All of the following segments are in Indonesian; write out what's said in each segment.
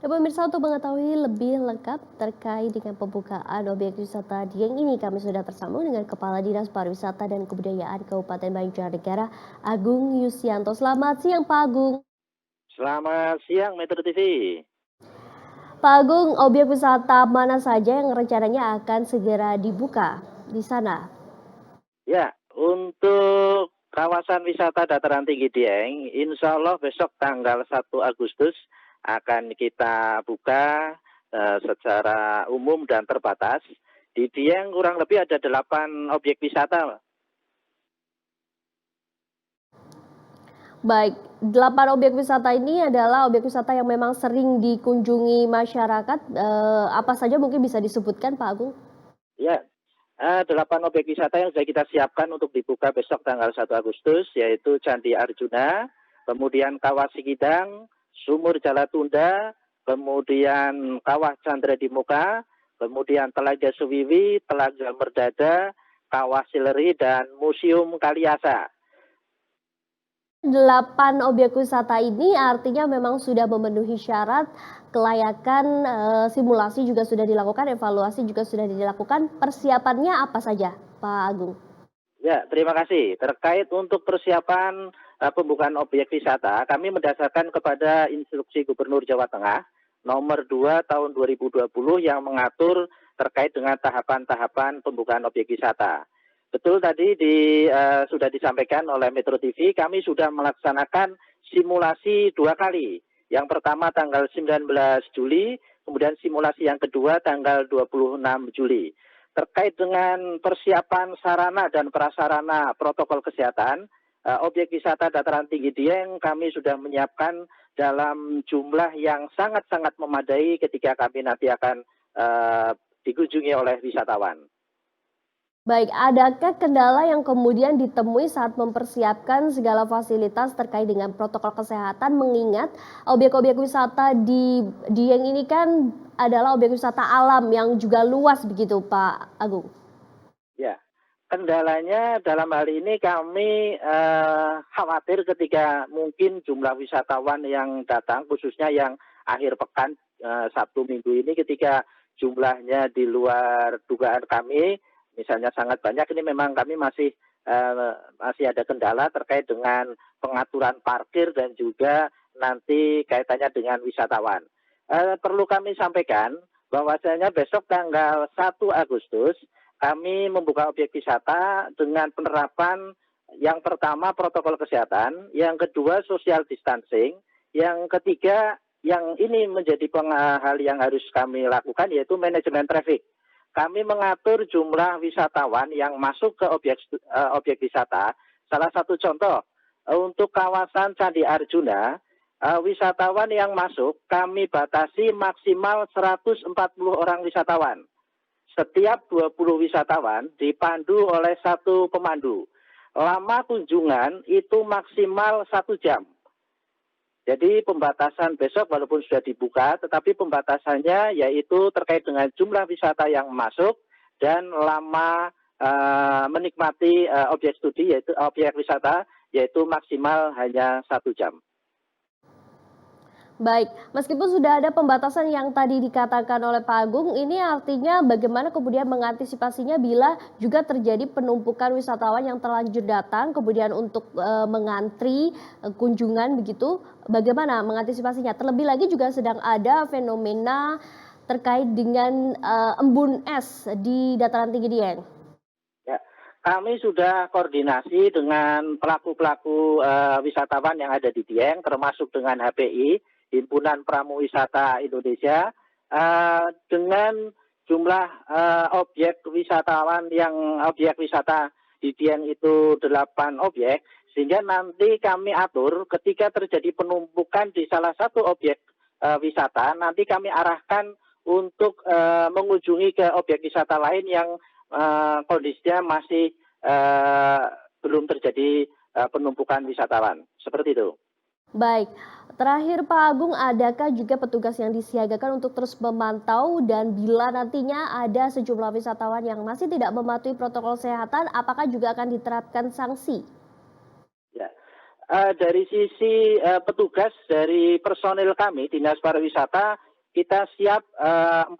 Ya pemirsa, untuk mengetahui lebih lengkap terkait dengan pembukaan objek wisata Dieng ini, kami sudah tersambung dengan Kepala Dinas Pariwisata dan Kebudayaan Kabupaten Banjarnegara, Agung Yusianto. Selamat siang Pak Agung. Selamat siang Metro TV. Pak Agung, objek wisata mana saja yang rencananya akan segera dibuka di sana? Ya, untuk kawasan wisata dataran tinggi Dieng, insya Allah besok tanggal 1 Agustus akan kita buka secara umum dan terbatas. Di Dieng kurang lebih ada 8 objek wisata. Baik, 8 objek wisata ini adalah objek wisata yang memang sering dikunjungi masyarakat. Apa saja mungkin bisa disebutkan Pak Agung? Ya, 8 objek wisata yang sudah kita siapkan untuk dibuka besok tanggal 1 Agustus, yaitu Candi Arjuna, kemudian Kawah Sikidang, Sumur Jalatunda, kemudian Kawah Candra di Muka, kemudian Telaga Suwiwi, Telaga Merdada, Kawah Sileri, dan Museum Kaliasa. 8 objek wisata ini artinya memang sudah memenuhi syarat kelayakan, simulasi juga sudah dilakukan, evaluasi juga sudah dilakukan. Persiapannya apa saja, Pak Agung? Ya, terima kasih. Terkait untuk persiapan pembukaan objek wisata, kami mendasarkan kepada Instruksi Gubernur Jawa Tengah nomor 2 tahun 2020 yang mengatur terkait dengan tahapan-tahapan pembukaan objek wisata. Betul tadi sudah disampaikan oleh Metro TV, kami sudah melaksanakan simulasi 2 kali. Yang pertama tanggal 19 Juli, kemudian simulasi yang kedua tanggal 26 Juli. Terkait dengan persiapan sarana dan prasarana protokol kesehatan, objek wisata dataran tinggi Dieng kami sudah menyiapkan dalam jumlah yang sangat-sangat memadai ketika kami nanti akan dikunjungi oleh wisatawan. Baik, adakah kendala yang kemudian ditemui saat mempersiapkan segala fasilitas terkait dengan protokol kesehatan mengingat objek-objek wisata di Dieng ini kan adalah objek wisata alam yang juga luas begitu Pak Agung? Ya, kendalanya dalam hal ini kami khawatir ketika mungkin jumlah wisatawan yang datang, khususnya yang akhir pekan Sabtu Minggu ini, ketika jumlahnya di luar dugaan kami, misalnya sangat banyak, ini memang kami masih ada kendala terkait dengan pengaturan parkir dan juga nanti kaitannya dengan wisatawan. Perlu kami sampaikan bahwasanya besok tanggal 1 Agustus kami membuka objek wisata dengan penerapan yang pertama protokol kesehatan, yang kedua social distancing, yang ketiga yang ini menjadi hal yang harus kami lakukan yaitu manajemen traffic. Kami mengatur jumlah wisatawan yang masuk ke objek wisata. Salah satu contoh untuk kawasan Candi Arjuna, wisatawan yang masuk kami batasi maksimal 140 orang wisatawan. Setiap 20 wisatawan dipandu oleh 1 pemandu. Lama kunjungan itu maksimal 1 jam. Jadi pembatasan besok walaupun sudah dibuka, tetapi pembatasannya yaitu terkait dengan jumlah wisata yang masuk dan lama menikmati objek studi yaitu objek wisata yaitu maksimal hanya 1 jam. Baik, meskipun sudah ada pembatasan yang tadi dikatakan oleh Pak Agung, ini artinya bagaimana kemudian mengantisipasinya bila juga terjadi penumpukan wisatawan yang terlanjur datang, kemudian untuk mengantri kunjungan begitu, bagaimana mengantisipasinya? Terlebih lagi juga sedang ada fenomena terkait dengan embun es di dataran tinggi Dieng. Ya, kami sudah koordinasi dengan pelaku-pelaku wisatawan yang ada di Dieng, termasuk dengan HPI, Himpunan Pramu Wisata Indonesia, dengan jumlah objek wisata di Dieng itu 8 objek, sehingga nanti kami atur ketika terjadi penumpukan di salah satu objek wisata, nanti kami arahkan untuk mengunjungi ke objek wisata lain yang kondisinya masih belum terjadi penumpukan wisatawan. Seperti itu. Baik, terakhir Pak Agung, adakah juga petugas yang disiagakan untuk terus memantau dan bila nantinya ada sejumlah wisatawan yang masih tidak mematuhi protokol kesehatan, apakah juga akan diterapkan sanksi? Ya. Dari sisi petugas dari personil kami Dinas Pariwisata kita siap 45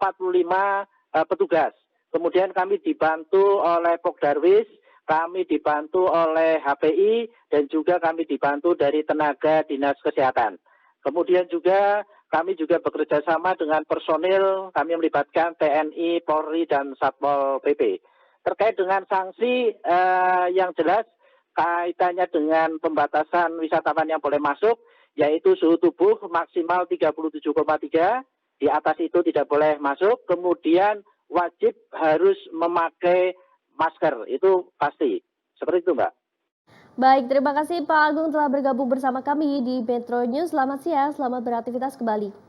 petugas. Kemudian kami dibantu oleh Pokdarwis, kami dibantu oleh HPI, dan juga kami dibantu dari tenaga dinas kesehatan. Kemudian juga kami juga bekerja sama dengan personil, kami melibatkan TNI, Polri, dan Satpol PP. Terkait dengan sanksi yang jelas kaitannya dengan pembatasan wisatawan yang boleh masuk, yaitu suhu tubuh maksimal 37,3, di atas itu tidak boleh masuk, kemudian wajib harus memakai masker, itu pasti. Seperti itu, Mbak. Baik, terima kasih Pak Agung telah bergabung bersama kami di Metro News. Selamat siang, selamat beraktivitas kembali.